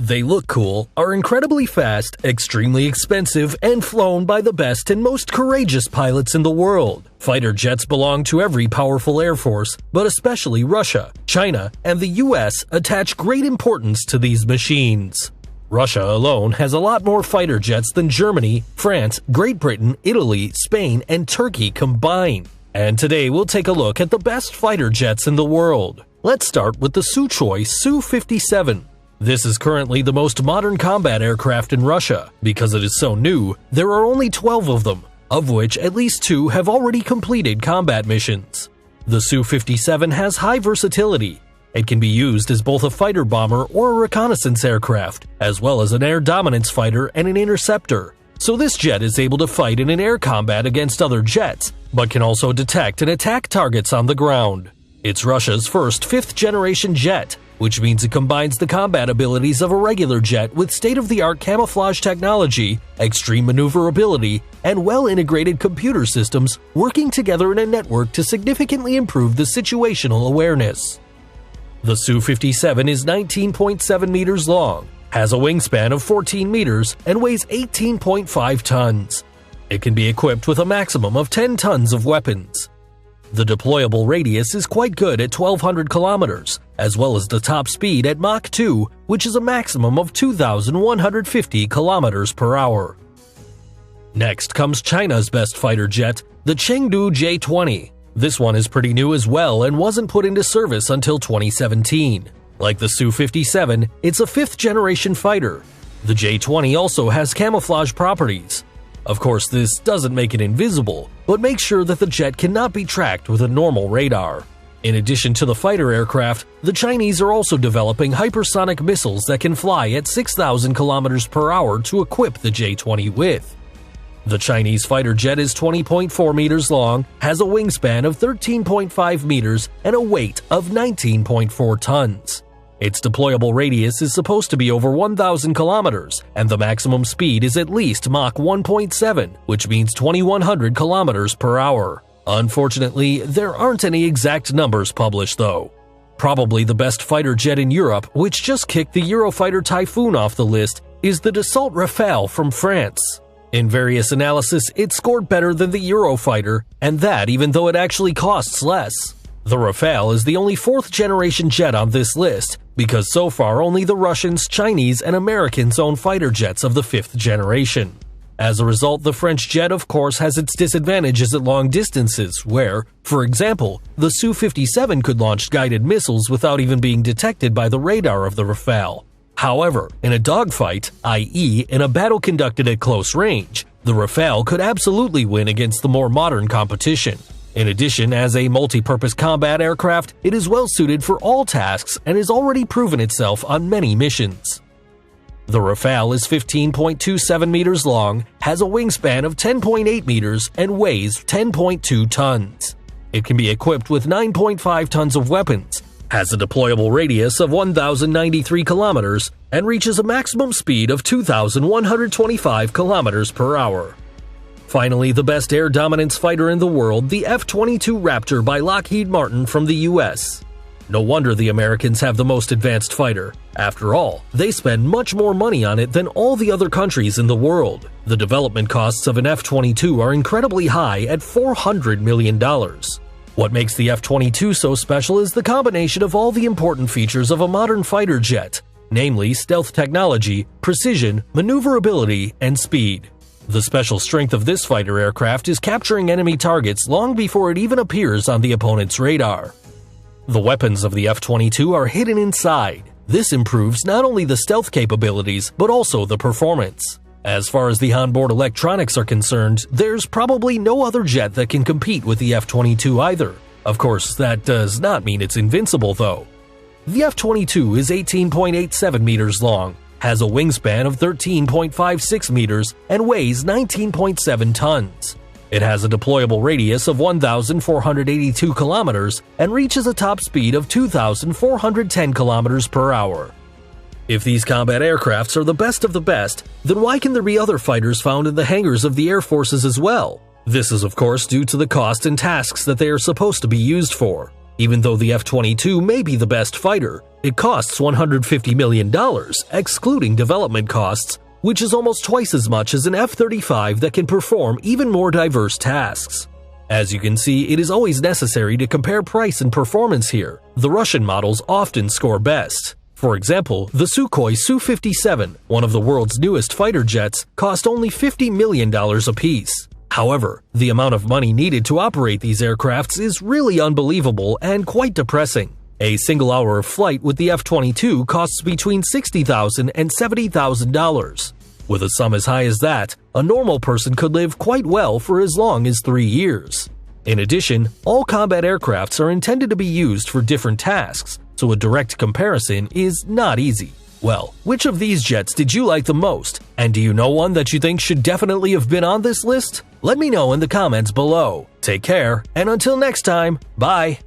They look cool, are incredibly fast, extremely expensive, and flown by the best and most courageous pilots in the world. Fighter jets belong to every powerful air force, but especially Russia, China, and the US attach great importance to these machines. Russia alone has a lot more fighter jets than Germany, France, Great Britain, Italy, Spain, and Turkey combined. And today we'll take a look at the best fighter jets in the world. Let's start with the Sukhoi Su-57. This is currently the most modern combat aircraft in Russia. Because it is so new, there are only 12 of them, of which at least 2 have already completed combat missions. The Su-57 has high versatility. It can be used as both a fighter bomber or a reconnaissance aircraft, as well as an air dominance fighter and an interceptor. So this jet is able to fight in an air combat against other jets, but can also detect and attack targets on the ground. It's Russia's first 5th-generation jet, which means it combines the combat abilities of a regular jet with state-of-the-art camouflage technology, extreme maneuverability, and well-integrated computer systems working together in a network to significantly improve the situational awareness. The Su-57 is 19.7 meters long, has a wingspan of 14 meters, and weighs 18.5 tons. It can be equipped with a maximum of 10 tons of weapons. The deployable radius is quite good at 1,200 kilometers, as well as the top speed at Mach 2, which is a maximum of 2,150 kilometers per hour. Next comes China's best fighter jet, the Chengdu J-20. This one is pretty new as well and wasn't put into service until 2017. Like the Su-57, it's a 5th-generation fighter. The J-20 also has camouflage properties. Of course, this doesn't make it invisible, but makes sure that the jet cannot be tracked with a normal radar. In addition to the fighter aircraft, the Chinese are also developing hypersonic missiles that can fly at 6,000 kilometers per hour to equip the J-20 with. The Chinese fighter jet is 20.4 meters long, has a wingspan of 13.5 meters, and a weight of 19.4 tons. Its deployable radius is supposed to be over 1,000 kilometers, and the maximum speed is at least Mach 1.7, which means 2,100 kilometers per hour. Unfortunately, there aren't any exact numbers published though. Probably the best fighter jet in Europe, which just kicked the Eurofighter Typhoon off the list, is the Dassault Rafale from France. In various analysis, it scored better than the Eurofighter, and that even though it actually costs less. The Rafale is the only 4th-generation jet on this list, because so far only the Russians, Chinese, and Americans own fighter jets of the 5th generation. As a result, the French jet of course has its disadvantages at long distances where, for example, the Su-57 could launch guided missiles without even being detected by the radar of the Rafale. However, in a dogfight, i.e. in a battle conducted at close range, the Rafale could absolutely win against the more modern competition. In addition, as a multi-purpose combat aircraft, it is well suited for all tasks and has already proven itself on many missions. The Rafale is 15.27 meters long, has a wingspan of 10.8 meters, and weighs 10.2 tons. It can be equipped with 9.5 tons of weapons, has a deployable radius of 1,093 kilometers, and reaches a maximum speed of 2,125 kilometers per hour. Finally, the best air dominance fighter in the world, the F-22 Raptor by Lockheed Martin from the US. No wonder the Americans have the most advanced fighter. After all, they spend much more money on it than all the other countries in the world. The development costs of an F-22 are incredibly high at $400 million. What makes the F-22 so special is the combination of all the important features of a modern fighter jet, namely stealth technology, precision, maneuverability, and speed. The special strength of this fighter aircraft is capturing enemy targets long before it even appears on the opponent's radar. The weapons of the F-22 are hidden inside. This improves not only the stealth capabilities, but also the performance. As far as the onboard electronics are concerned, there's probably no other jet that can compete with the F-22 either. Of course, that does not mean it's invincible though. The F-22 is 18.87 meters long, has a wingspan of 13.56 meters, and weighs 19.7 tons. It has a deployable radius of 1,482 kilometers and reaches a top speed of 2,410 kilometers per hour. If these combat aircrafts are the best of the best, then why can there be other fighters found in the hangars of the air forces as well? This is of course due to the cost and tasks that they are supposed to be used for. Even though the F-22 may be the best fighter, it costs $150 million, excluding development costs, which is almost twice as much as an F-35 that can perform even more diverse tasks. As you can see, it is always necessary to compare price and performance here. The Russian models often score best. For example, the Sukhoi Su-57, one of the world's newest fighter jets, cost only $50 million apiece. However, the amount of money needed to operate these aircrafts is really unbelievable and quite depressing. A single hour of flight with the F-22 costs between $60,000 and $70,000. With a sum as high as that, a normal person could live quite well for as long as 3 years. In addition, all combat aircrafts are intended to be used for different tasks, so a direct comparison is not easy. Well, which of these jets did you like the most? And do you know one that you think should definitely have been on this list? Let me know in the comments below. Take care, and until next time, bye!